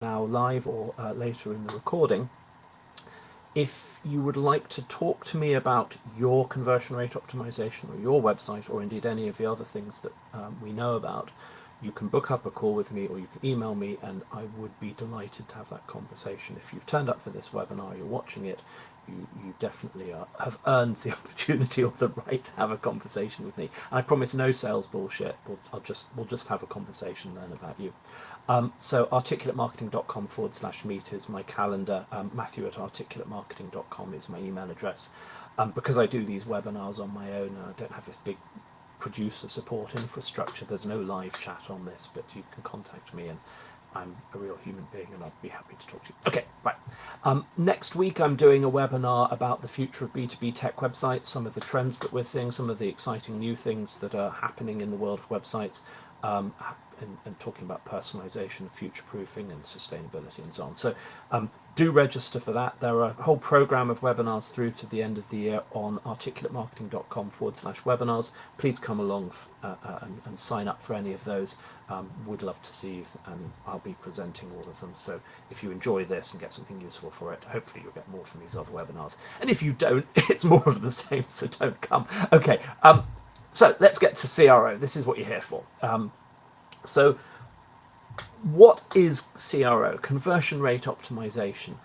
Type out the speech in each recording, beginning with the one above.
now live or later in the recording, if you would like to talk to me about your conversion rate optimization or your website, or indeed any of the other things that we know about, you can book up a call with me or you can email me, and I would be delighted to have that conversation. If you've turned up for this webinar, you're watching it, you definitely have earned the opportunity or the right to have a conversation with me. And I promise no sales bullshit. We'll just have a conversation, learn about you. So articulatemarketing.com/meet is my calendar. Matthew@articulatemarketing.com is my email address. Because I do these webinars on my own, I don't have this big producer support infrastructure. There's no live chat on this, but you can contact me, and I'm a real human being, and I'd be happy to talk to you. Okay, right. Next week, I'm doing a webinar about the future of B2B tech websites, some of the trends that we're seeing, some of the exciting new things that are happening in the world of websites, and talking about personalization, future proofing, and sustainability, and so on. So do register for that. There are a whole program of webinars through to the end of the year on articulatemarketing.com/webinars. Please come along and sign up for any of those. Would love to see you, and I'll be presenting all of them. So if you enjoy this and get something useful for it, hopefully you'll get more from these other webinars. And if you don't, it's more of the same, so don't come. Okay, so let's get to CRO. This is what you're here for. So what is CRO? Conversion rate optimization.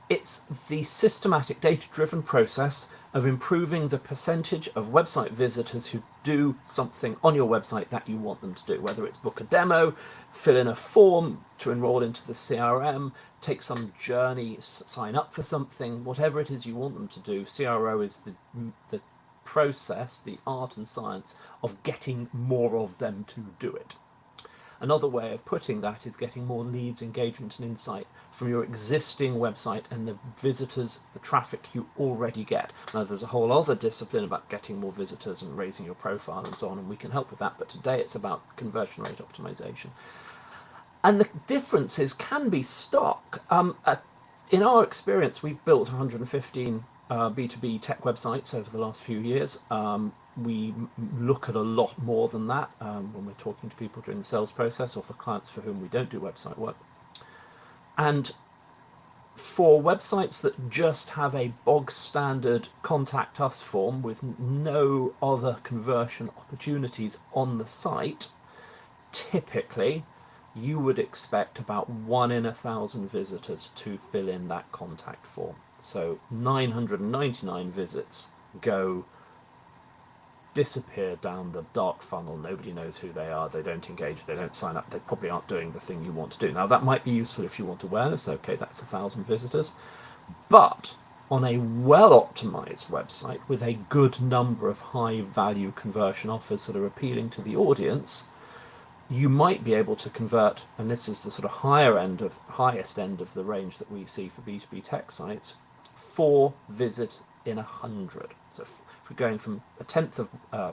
It's the systematic data-driven process of improving the percentage of website visitors who do something on your website that you want them to do, whether it's book a demo, fill in a form to enroll into the CRM, take some journey, sign up for something, whatever it is you want them to do. CRO is the process, the art and science of getting more of them to do it. Another way of putting that is getting more leads, engagement, and insight from your existing website and the visitors, the traffic you already get. Now, there's a whole other discipline about getting more visitors and raising your profile and so on, and we can help with that, but today it's about conversion rate optimization. And the differences can be stark. In our experience, we've built 115 B2B tech websites over the last few years. We look at a lot more than that when we're talking to people during the sales process, or for clients for whom we don't do website work. And for websites that just have a bog standard contact us form with no other conversion opportunities on the site, typically you would expect about 1 in 1,000 visitors to fill in that contact form. So 999 visits disappear down the dark funnel. Nobody knows who they are, they don't engage, they don't sign up, they probably aren't doing the thing you want to do. Now, that might be useful if you want awareness. Okay, that's 1,000 visitors. But on a well-optimized website with a good number of high-value conversion offers that are appealing to the audience, you might be able to convert, and this is the sort of highest end of the range that we see for B2B tech sites, 4 visits in 100. So if we're going from 1/10 of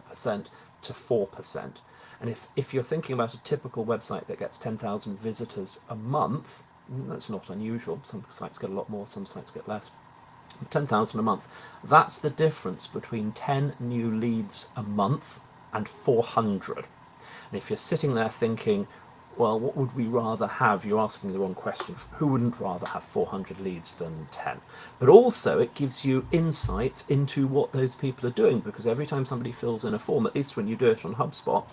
percent to 4%. And if you're thinking about a typical website that gets 10,000 visitors a month, that's not unusual. Some sites get a lot more, some sites get less. 10,000 a month, that's the difference between 10 new leads a month and 400. And if you're sitting there thinking, well, what would we rather have? You're asking the wrong question. Who wouldn't rather have 400 leads than 10? But also it gives you insights into what those people are doing, because every time somebody fills in a form, at least when you do it on HubSpot,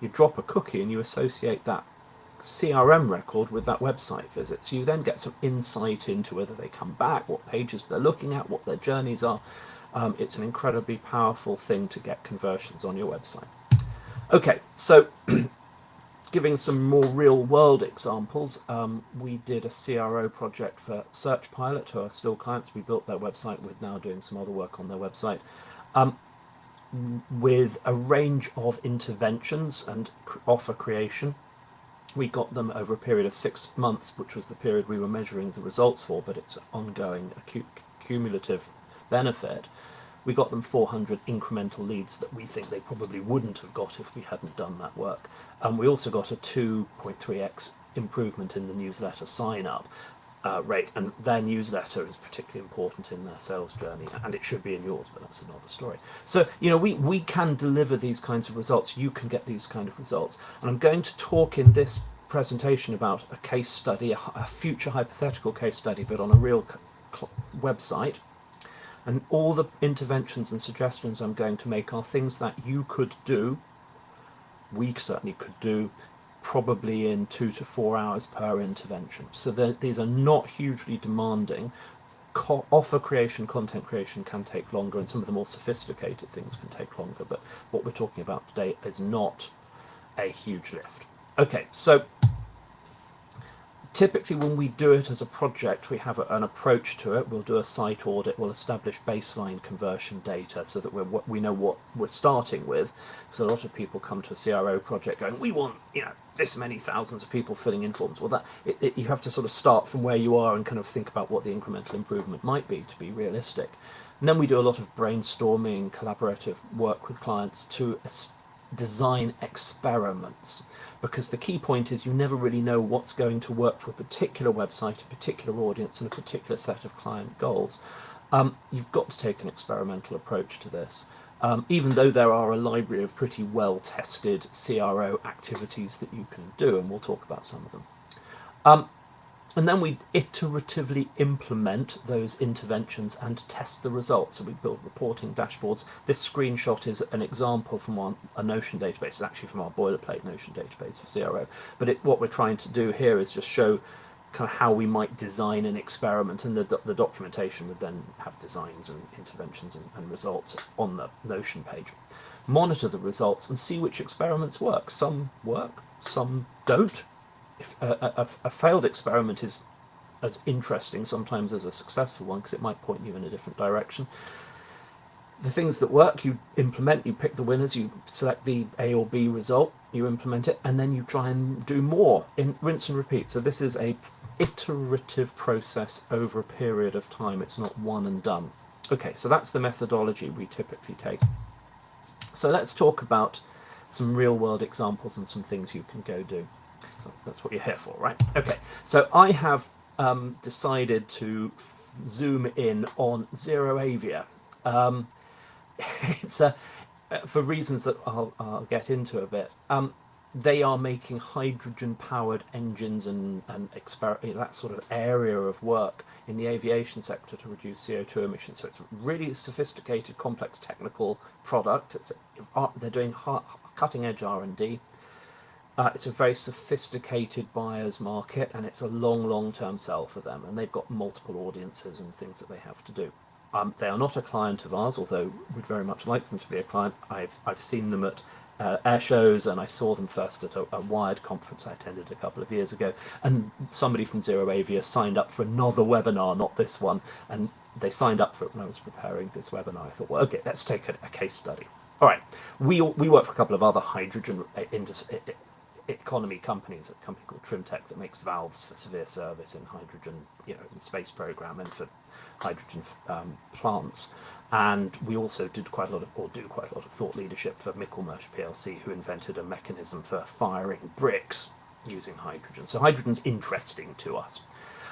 you drop a cookie and you associate that CRM record with that website visit. So you then get some insight into whether they come back, what pages they're looking at, what their journeys are. It's an incredibly powerful thing to get conversions on your website. Okay, so giving some more real-world examples, we did a CRO project for SearchPilot, who are still clients. We built their website. We're now doing some other work on their website with a range of interventions and offer creation. We got them over a period of 6 months, which was the period we were measuring the results for, but it's an ongoing cumulative benefit. We got them 400 incremental leads that we think they probably wouldn't have got if we hadn't done that work. And we also got a 2.3x improvement in the newsletter sign-up rate, and their newsletter is particularly important in their sales journey, and it should be in yours, but that's another story. So, you know, we can deliver these kinds of results. You can get these kind of results. And I'm going to talk in this presentation about a case study, a future hypothetical case study, but on a real website. And all the interventions and suggestions I'm going to make are things that you could do, we certainly could do, probably in 2 to 4 hours per intervention. So these are not hugely demanding. Offer creation, content creation can take longer, and some of the more sophisticated things can take longer, but what we're talking about today is not a huge lift. Okay, so typically when we do it as a project, we have an approach to it. We'll do a site audit, we'll establish baseline conversion data so that we know what we're starting with. So a lot of people come to a CRO project going, we want, this many thousands of people filling in forms. Well, you have to sort of start from where you are and kind of think about what the incremental improvement might be to be realistic. And then we do a lot of brainstorming, collaborative work with clients to design experiments, because the key point is you never really know what's going to work for a particular website, a particular audience, and a particular set of client goals. You've got to take an experimental approach to this, even though there are a library of pretty well-tested CRO activities that you can do, and we'll talk about some of them. And then we iteratively implement those interventions and test the results. So we build reporting dashboards. This screenshot is an example from a Notion database. It's actually from our boilerplate Notion database for CRO. But what we're trying to do here is just show kind of how we might design an experiment, and the documentation would then have designs and interventions and results on the Notion page. Monitor the results and see which experiments work. Some work, some don't. If a failed experiment is as interesting sometimes as a successful one, because it might point you in a different direction. The things that work, you implement, you pick the winners, you select the A or B result, you implement it, and then you try and do more, rinse and repeat. So this is a iterative process over a period of time. It's not one and done. Okay, so that's the methodology we typically take. So let's talk about some real world examples and some things you can go do. So that's what you're here for, right? Okay, so I have decided to zoom in on ZeroAvia. It's for reasons that I'll get into a bit. They are making hydrogen-powered engines and that sort of area of work in the aviation sector to reduce CO2 emissions. So it's a really sophisticated, complex technical product. They're doing cutting-edge R&D. It's a very sophisticated buyer's market, and it's a long-term sell for them, and they've got multiple audiences and things that they have to do. They are not a client of ours, although we'd very much like them to be a client. I've seen them at air shows, and I saw them first at a Wired conference I attended a couple of years ago, and somebody from ZeroAvia signed up for another webinar, not this one, and they signed up for it when I was preparing this webinar. I thought, well, okay, let's take a case study. All right, we work for a couple of other hydrogen economy companies, a company called Trimtech that makes valves for severe service in hydrogen, in the space program and for hydrogen plants. And we also do quite a lot of thought leadership for Michelmersh PLC, who invented a mechanism for firing bricks using hydrogen. So hydrogen's interesting to us.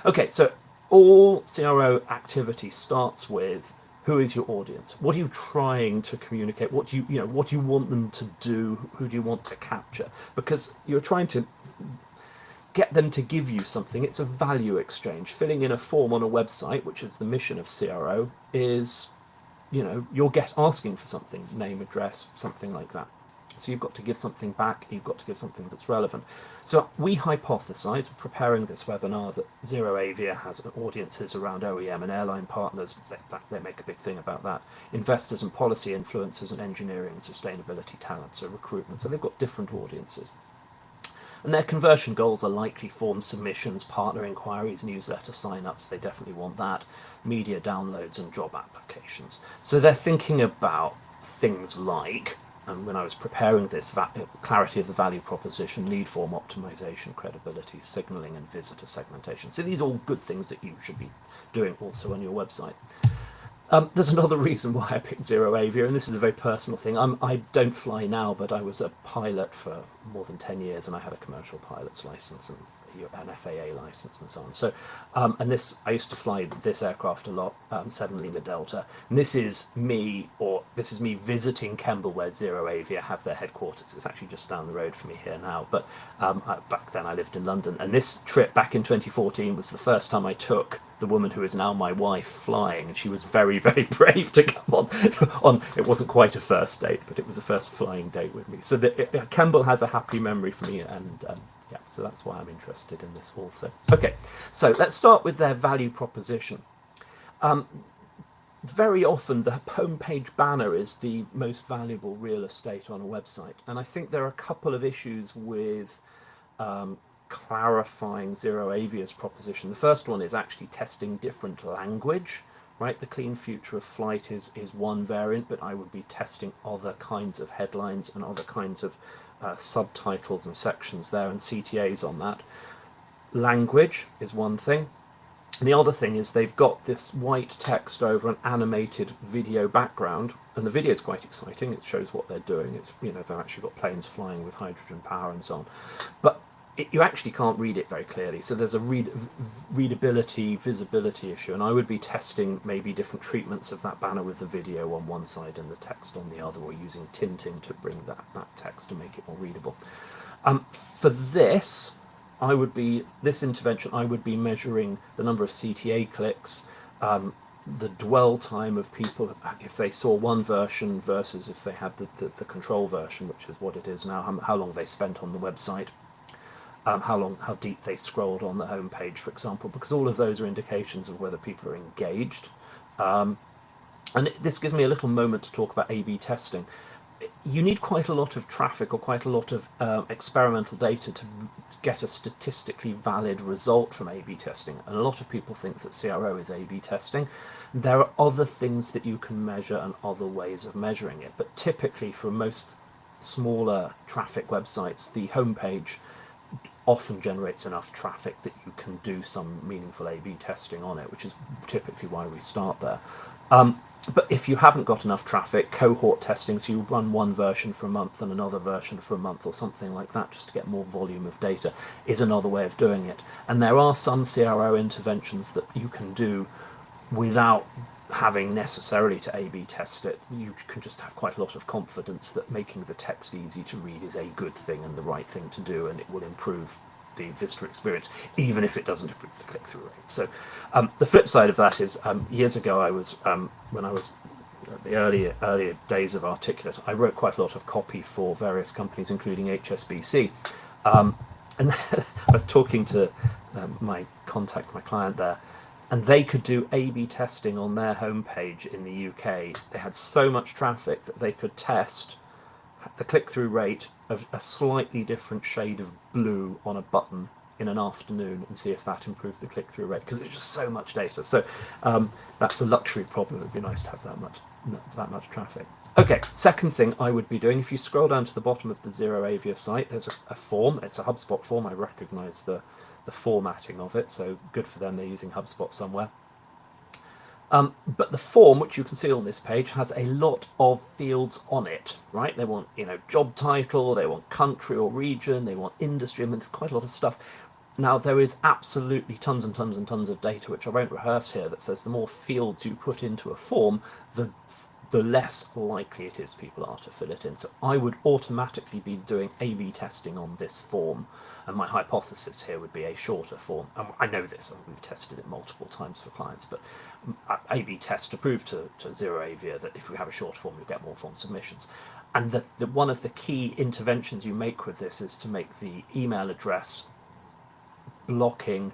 Okay, so all CRO activity starts with, who is your audience? What are you trying to communicate? What do you want them to do? Who do you want to capture? Because you're trying to get them to give you something. It's a value exchange. Filling in a form on a website, which is the mission of CRO, is, you're asking for something, name, address, something like that. So you've got to give something back. You've got to give something that's relevant. So we hypothesize, preparing this webinar, that ZeroAvia has audiences around OEM and airline partners. They make a big thing about that. Investors and policy influencers and engineering and sustainability talent, so recruitment. So they've got different audiences. And their conversion goals are likely form submissions, partner inquiries, newsletter sign-ups. They definitely want that. Media downloads and job applications. So they're thinking about things like, and when I was preparing this, clarity of the value proposition, lead form optimization, credibility, signaling, and visitor segmentation. So these are all good things that you should be doing also on your website. There's another reason why I picked ZeroAvia, and this is a very personal thing. I don't fly now, but I was a pilot for more than 10 years, and I had a commercial pilot's license, and an FAA license and so on. So, and this, I used to fly this aircraft a lot, 7 Lima Delta, and this is me visiting Kemble, where Zero Avia have their headquarters. It's actually just down the road from me here now, but back then I lived in London, and this trip back in 2014 was the first time I took the woman who is now my wife flying, and she was very, very brave to come on. It wasn't quite a first date, but it was a first flying date with me. So Kemble has a happy memory for me, and yeah, so that's why I'm interested in this also. Okay, so let's start with their value proposition. Very often the homepage banner is the most valuable real estate on a website, and I think there are a couple of issues with clarifying Zero Avia's proposition. The first one is actually testing different language, right? The clean future of flight is one variant, but I would be testing other kinds of headlines and other kinds of subtitles and sections there and CTAs on that. Language is one thing. And the other thing is they've got this white text over an animated video background, and the video is quite exciting. It shows what they're doing. It's, you know, they've actually got planes flying with hydrogen power and so on. But you actually can't read it very clearly. So there's a readability, visibility issue, and I would be testing maybe different treatments of that banner with the video on one side and the text on the other, or using tinting to bring that text to make it more readable. For this, this intervention, I would be measuring the number of CTA clicks, the dwell time of people, if they saw one version versus if they had the control version, which is what it is now, how long they spent on the website, how deep they scrolled on the home page, for example, because all of those are indications of whether people are engaged. And this gives me a little moment to talk about A/B testing. You need quite a lot of traffic or quite a lot of experimental data to get a statistically valid result from A/B testing. And a lot of people think that CRO is A/B testing. There are other things that you can measure and other ways of measuring it. But typically for most smaller traffic websites, the homepage often generates enough traffic that you can do some meaningful A/B testing on it, which is typically why we start there. But if you haven't got enough traffic, cohort testing, so you run one version for a month and another version for a month or something like that, just to get more volume of data, is another way of doing it. And there are some CRO interventions that you can do without having necessarily to A/B test it. You can just have quite a lot of confidence that making the text easy to read is a good thing and the right thing to do, and it will improve the visitor experience, even if it doesn't improve the click-through rate. So the flip side of that is, years ago, I was when I was the earlier days of Articulate, I wrote quite a lot of copy for various companies, including HSBC, and I was talking to my client there, and they could do A/B testing on their homepage in the UK. They had so much traffic that they could test the click-through rate of a slightly different shade of blue on a button in an afternoon and see if that improved the click-through rate, because it's just so much data. So that's a luxury problem. It'd be nice to have that much traffic. Okay, second thing I would be doing, if you scroll down to the bottom of the Zero Avia site, there's a form. It's a HubSpot form. I recognize the formatting of it, so good for them. They're using HubSpot somewhere. But the form, which you can see on this page, has a lot of fields on it, right? They want, job title, they want country or region, they want industry. I mean, there's quite a lot of stuff. Now, there is absolutely tons and tons and tons of data, which I won't rehearse here, that says the more fields you put into a form, the less likely it is people are to fill it in. So I would automatically be doing A/B testing on this form. And my hypothesis here would be a shorter form. I know this, we've tested it multiple times for clients, but A/B test to prove to Zero Avia that if we have a short form, you'll get more form submissions. And one of the key interventions you make with this is to make the email address blocking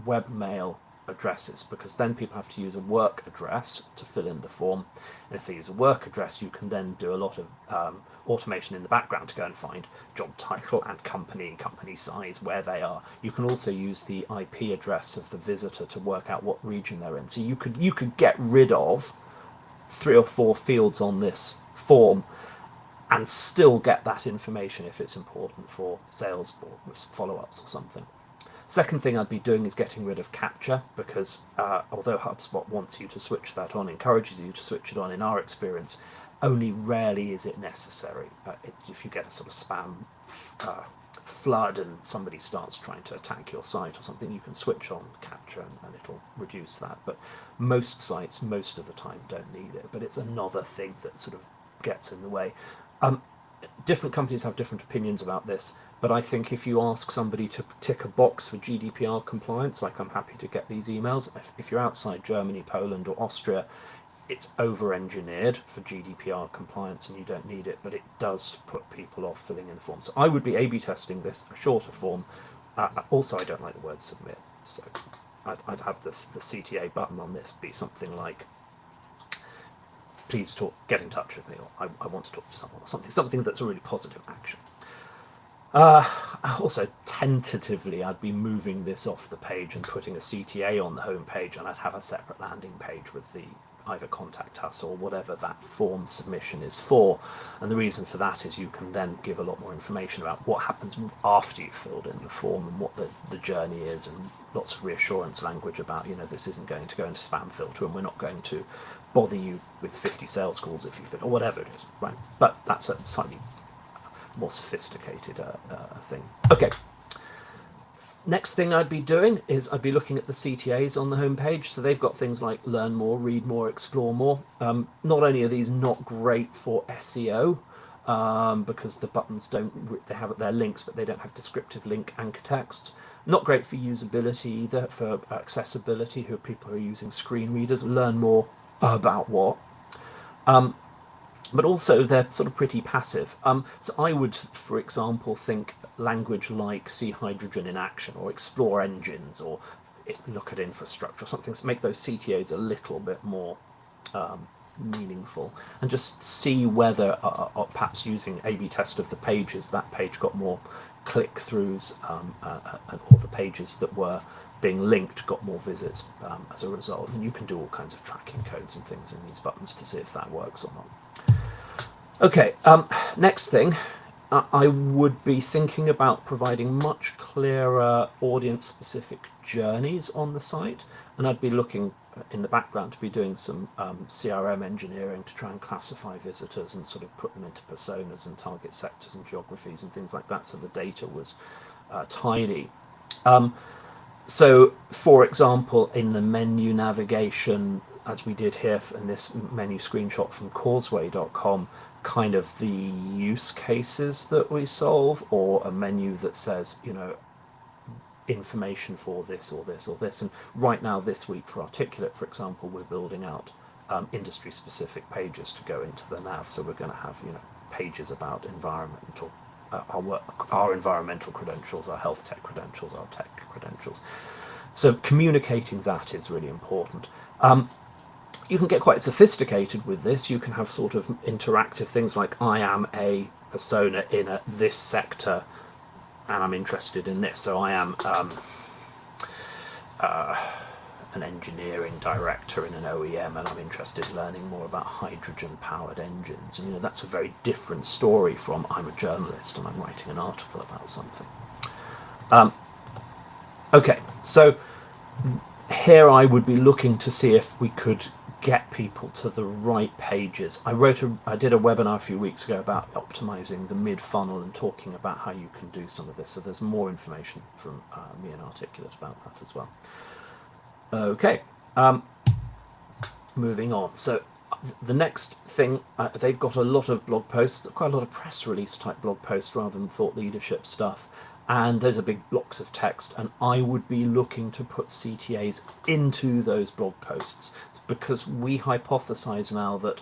webmail addresses, because then people have to use a work address to fill in the form. And if they use a work address, you can then do a lot of automation in the background to go and find job title and company size, where they are. You can also use the IP address of the visitor to work out what region they're in. So you could get rid of 3 or 4 fields on this form and still get that information if it's important for sales or follow-ups or something. Second thing I'd be doing is getting rid of CAPTCHA, because although HubSpot wants you to switch that on, encourages you to switch it on, in our experience, only rarely is it necessary. If you get a sort of spam flood and somebody starts trying to attack your site or something, you can switch on capture and it'll reduce that. But most sites, most of the time, don't need it. But it's another thing that sort of gets in the way. Different companies have different opinions about this, but I think if you ask somebody to tick a box for GDPR compliance, like I'm happy to get these emails, if you're outside Germany, Poland or Austria, it's over-engineered for GDPR compliance and you don't need it, but it does put people off filling in the form. So I would be A/B testing this, a shorter form. Also, I don't like the word submit, so I'd have the CTA button on this be something like, please get in touch with me, or I want to talk to someone, or something that's a really positive action. Also, tentatively, I'd be moving this off the page and putting a CTA on the home page, and I'd have a separate landing page with the either contact us or whatever that form submission is for. And the reason for that is you can then give a lot more information about what happens after you've filled in the form and what the journey is, and lots of reassurance language about, this isn't going to go into spam filter and we're not going to bother you with 50 sales calls if you fit, or whatever it is, right? But that's a slightly more sophisticated thing. Okay. Next thing I'd be doing is I'd be looking at the CTAs on the homepage. So they've got things like learn more, read more, explore more. Not only are these not great for SEO, because the buttons they have their links, but they don't have descriptive link anchor text. Not great for usability either, for accessibility, who are people who are using screen readers. Learn more about what. But also they're sort of pretty passive. So I would, for example, think language like see hydrogen in action, or explore engines, or look at infrastructure, or something to make those CTAs a little bit more meaningful, and just see whether, perhaps using A/B test of the pages, that page got more click-throughs, or the pages that were being linked got more visits as a result. And you can do all kinds of tracking codes and things in these buttons to see if that works or not. Okay, next thing, I would be thinking about providing much clearer audience-specific journeys on the site, and I'd be looking in the background to be doing some CRM engineering to try and classify visitors and sort of put them into personas and target sectors and geographies and things like that, so the data was tidy. So, for example, in the menu navigation, as we did here in this menu screenshot from causeway.com, kind of the use cases that we solve, or a menu that says, information for this or this or this. And right now, this week for Articulate, for example, we're building out industry-specific pages to go into the nav. So we're going to have, pages about environmental, our environmental credentials, our health tech credentials, our tech credentials. So communicating that is really important. You can get quite sophisticated with this. You can have sort of interactive things like, I am a persona in this sector and I'm interested in this. So I am an engineering director in an OEM and I'm interested in learning more about hydrogen powered engines. And that's a very different story from, I'm a journalist and I'm writing an article about something. Okay, so here I would be looking to see if we could get people to the right pages. I did a webinar a few weeks ago about optimizing the mid-funnel and talking about how you can do some of this. So there's more information from me and Articulate about that as well. Okay, moving on. So the next thing, they've got a lot of blog posts, quite a lot of press release type blog posts rather than thought leadership stuff. And those are big blocks of text, and I would be looking to put CTAs into those blog posts, because we hypothesize now that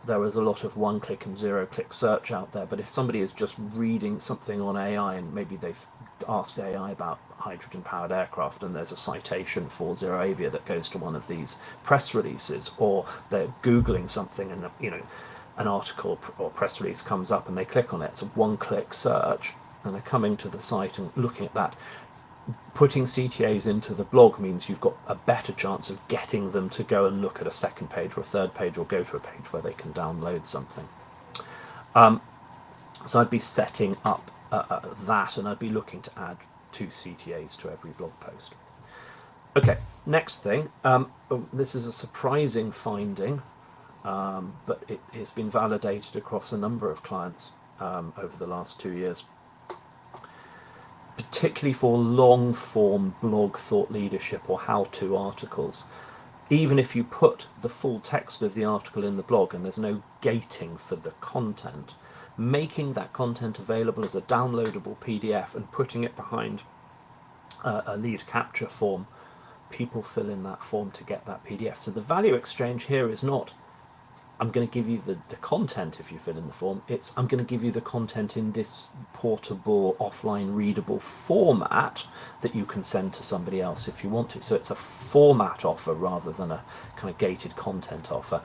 there is a lot of one-click and zero-click search out there. But if somebody is just reading something on AI, and maybe they've asked AI about hydrogen-powered aircraft, and there's a citation for Zero Avia that goes to one of these press releases, or they're Googling something and an article or press release comes up and they click on it, it's a one-click search, and they're coming to the site and looking at that. Putting CTAs into the blog means you've got a better chance of getting them to go and look at a second page or a third page, or go to a page where they can download something. So I'd be setting up that, and I'd be looking to add 2 CTAs to every blog post. Okay, next thing. This is a surprising finding, but it has been validated across a number of clients over the last 2 years. particularly for long form blog thought leadership or how-to articles. Even if you put the full text of the article in the blog and there's no gating for the content, making that content available as a downloadable PDF and putting it behind a lead capture form, people fill in that form to get that PDF. So the value exchange here is not, I'm going to give you the content if you fill in the form, it's I'm going to give you the content in this portable, offline readable format that you can send to somebody else if you want to. So it's a format offer rather than a kind of gated content offer.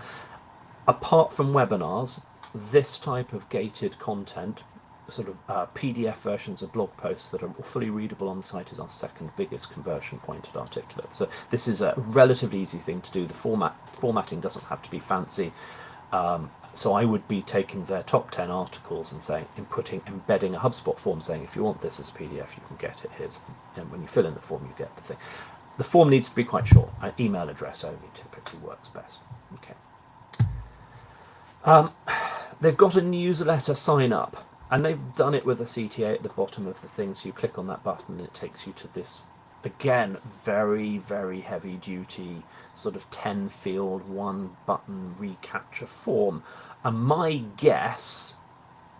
Apart from webinars, this type of gated content, sort of PDF versions of blog posts that are fully readable on the site, is our second biggest conversion point at Articulate. So this is a relatively easy thing to do. The formatting doesn't have to be fancy. So I would be taking their top 10 articles and saying, embedding a HubSpot form saying, if you want this as a PDF, you can get it. And when you fill in the form, you get the thing. The form needs to be quite short. An email address only typically works best. Okay. They've got a newsletter sign up, and they've done it with a CTA at the bottom of the thing. So you click on that button and it takes you to this, again, very, very heavy duty sort of 10 field, 1 button recapture form. And my guess,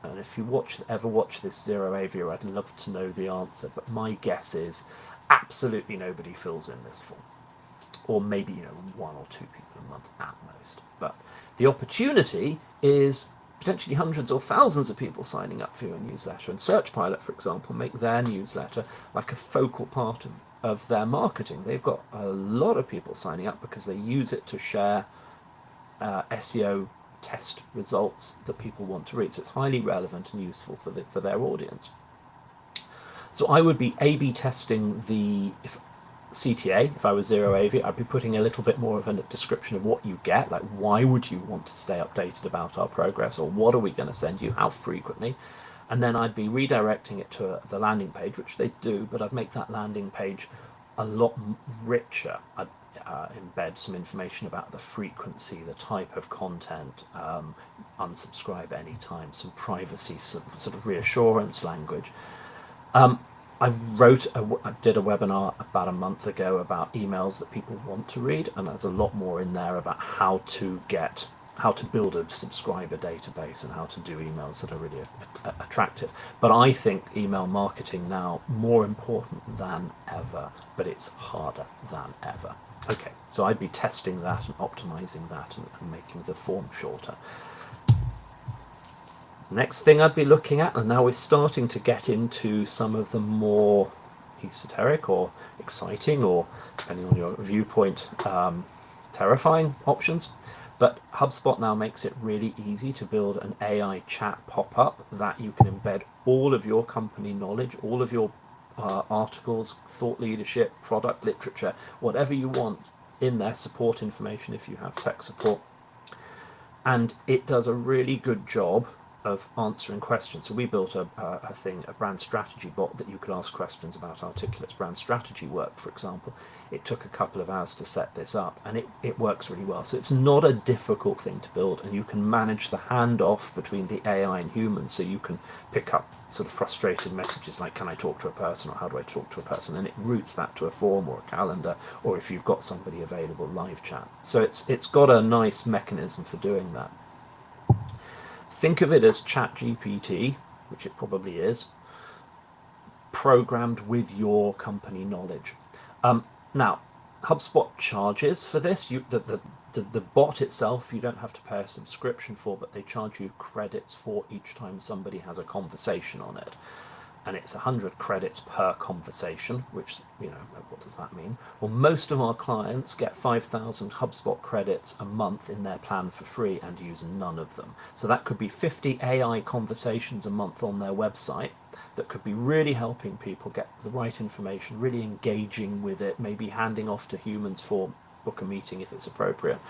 and if you ever watch this Zero AV, I'd love to know the answer, but my guess is absolutely nobody fills in this form. Or maybe, 1 or 2 people a month at most. But the opportunity is potentially hundreds or thousands of people signing up for your newsletter. And SearchPilot, for example, make their newsletter like a focal part of their marketing. They've got a lot of people signing up because they use it to share SEO test results that people want to read. So it's highly relevant and useful for their audience. So I would be A/B testing the CTA. If I was Zero AV, I'd be putting a little bit more of a description of what you get, like why would you want to stay updated about our progress, or what are we going to send you, how frequently. And then I'd be redirecting it to the landing page, which they do, but I'd make that landing page a lot richer. I'd embed some information about the frequency, the type of content, unsubscribe anytime, some privacy, some sort of reassurance language. I did a webinar about a month ago about emails that people want to read, and there's a lot more in there about how to build a subscriber database and how to do emails that are really attractive. But I think email marketing now more important than ever, but it's harder than ever. Okay, so I'd be testing that and optimizing that and making the form shorter. Next thing I'd be looking at, and now we're starting to get into some of the more esoteric or exciting, or depending on your viewpoint, terrifying options. But HubSpot now makes it really easy to build an AI chat pop-up that you can embed all of your company knowledge, all of your articles, thought leadership, product literature, whatever you want in there, support information if you have tech support. And it does a really good job of answering questions. So we built a brand strategy bot that you could ask questions about Articulate's brand strategy work, for example. It took a couple of hours to set this up, and it works really well. So it's not a difficult thing to build, and you can manage the handoff between the AI and humans. So you can pick up sort of frustrated messages like, can I talk to a person, or how do I talk to a person? And it routes that to a form or a calendar, or if you've got somebody available, live chat. So it's got a nice mechanism for doing that. Think of it as ChatGPT, which it probably is, programmed with your company knowledge. Now, HubSpot charges for this. The bot itself, you don't have to pay a subscription for, but they charge you credits for each time somebody has a conversation on it. And it's 100 credits per conversation, which, what does that mean? Well, most of our clients get 5,000 HubSpot credits a month in their plan for free and use none of them. So that could be 50 AI conversations a month on their website that could be really helping people get the right information, really engaging with it, maybe handing off to humans for book a meeting if it's appropriate.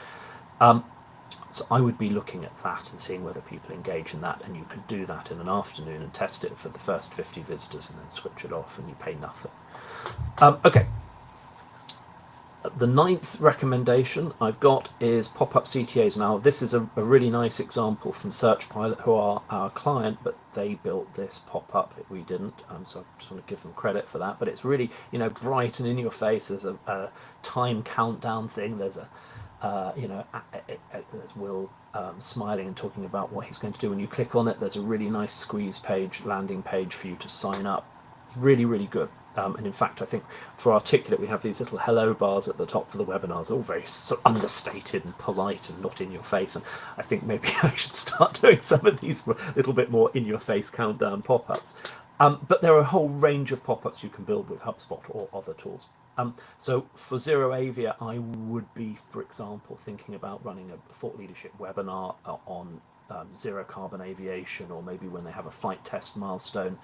So I would be looking at that and seeing whether people engage in that, and you could do that in an afternoon and test it for the first 50 visitors and then switch it off and you pay nothing. Okay. The ninth recommendation I've got is pop-up CTAs. Now, this is a really nice example from Searchpilot, who are our client, but they built this pop-up. We didn't, so I just want to give them credit for that. But it's really, bright and in your face. There's a time countdown thing. There's there's Will smiling and talking about what he's going to do. When you click on it, there's a really nice squeeze page, landing page for you to sign up. Really, really good. And in fact, I think for Articulate, we have these little hello bars at the top for the webinars, all very sort of understated and polite and not in your face. And I think maybe I should start doing some of these a little bit more in your face countdown pop-ups. But there are a whole range of pop-ups you can build with HubSpot or other tools. So for ZeroAvia, I would be, for example, thinking about running a thought leadership webinar on zero carbon aviation, or maybe when they have a flight test milestone,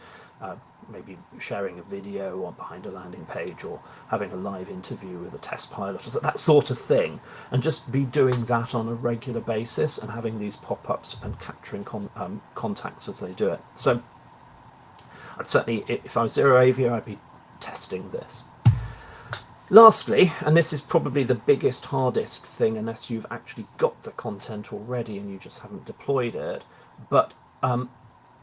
maybe sharing a video on behind a landing page, or having a live interview with a test pilot, or that sort of thing, and just be doing that on a regular basis and having these pop-ups and capturing contacts as they do it. So I'd certainly, if I was ZeroAvia, I'd be testing this. Lastly, and this is probably the biggest, hardest thing, unless you've actually got the content already and you just haven't deployed it, but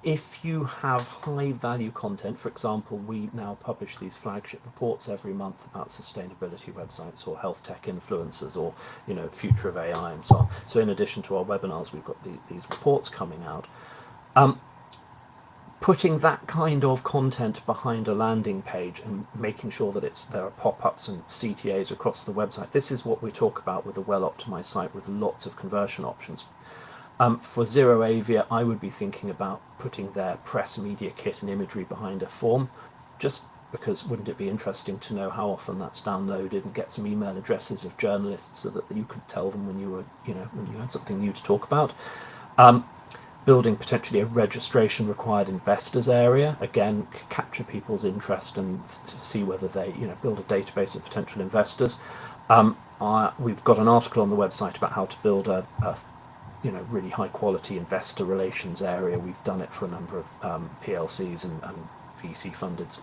if you have high value content, for example, we now publish these flagship reports every month about sustainability websites or health tech influencers, or future of AI and so on. So in addition to our webinars, we've got these reports coming out. Putting that kind of content behind a landing page and making sure that there are pop-ups and CTAs across the website. This is what we talk about with a well-optimized site with lots of conversion options. For ZeroAvia, I would be thinking about putting their press media kit and imagery behind a form, just because wouldn't it be interesting to know how often that's downloaded, and get some email addresses of journalists so that you could tell them when you were, when you had something new to talk about. Building potentially a registration required investors area, again, capture people's interest and see whether they, build a database of potential investors. We've got an article on the website about how to build a really high quality investor relations area. We've done it for a number of PLCs and VC funded,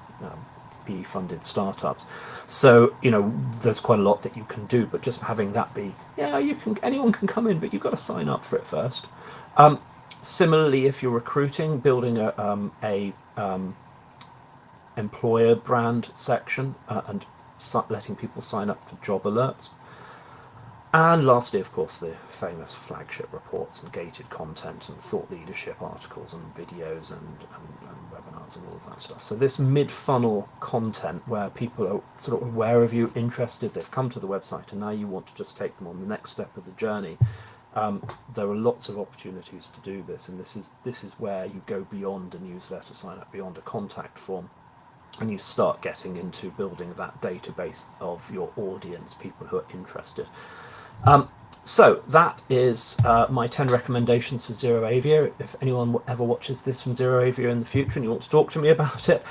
PE funded startups. So, there's quite a lot that you can do, but just having that be, anyone can come in, but you've got to sign up for it first. Similarly, if you're recruiting, building a employer brand section and letting people sign up for job alerts. And lastly, of course, the famous flagship reports and gated content and thought leadership articles and videos and webinars and all of that stuff. So this mid-funnel content where people are sort of aware of you, interested, they've come to the website, and now you want to just take them on the next step of the journey. There are lots of opportunities to do this, and this is where you go beyond a newsletter sign up, beyond a contact form, and you start getting into building that database of your audience, people who are interested. So that is my 10 recommendations for ZeroAvia. If anyone ever watches this from ZeroAvia in the future and you want to talk to me about it,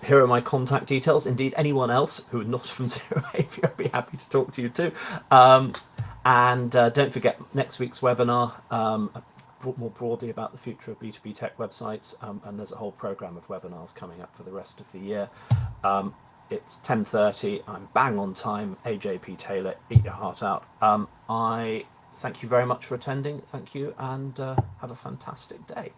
here are my contact details. Indeed, anyone else who is not from ZeroAvia, I'd be happy to talk to you too. And don't forget next week's webinar, more broadly about the future of B2B tech websites, and there's a whole program of webinars coming up for the rest of the year. It's 10:30, I'm bang on time. AJP Taylor, eat your heart out. I thank you very much for attending, thank you, and have a fantastic day.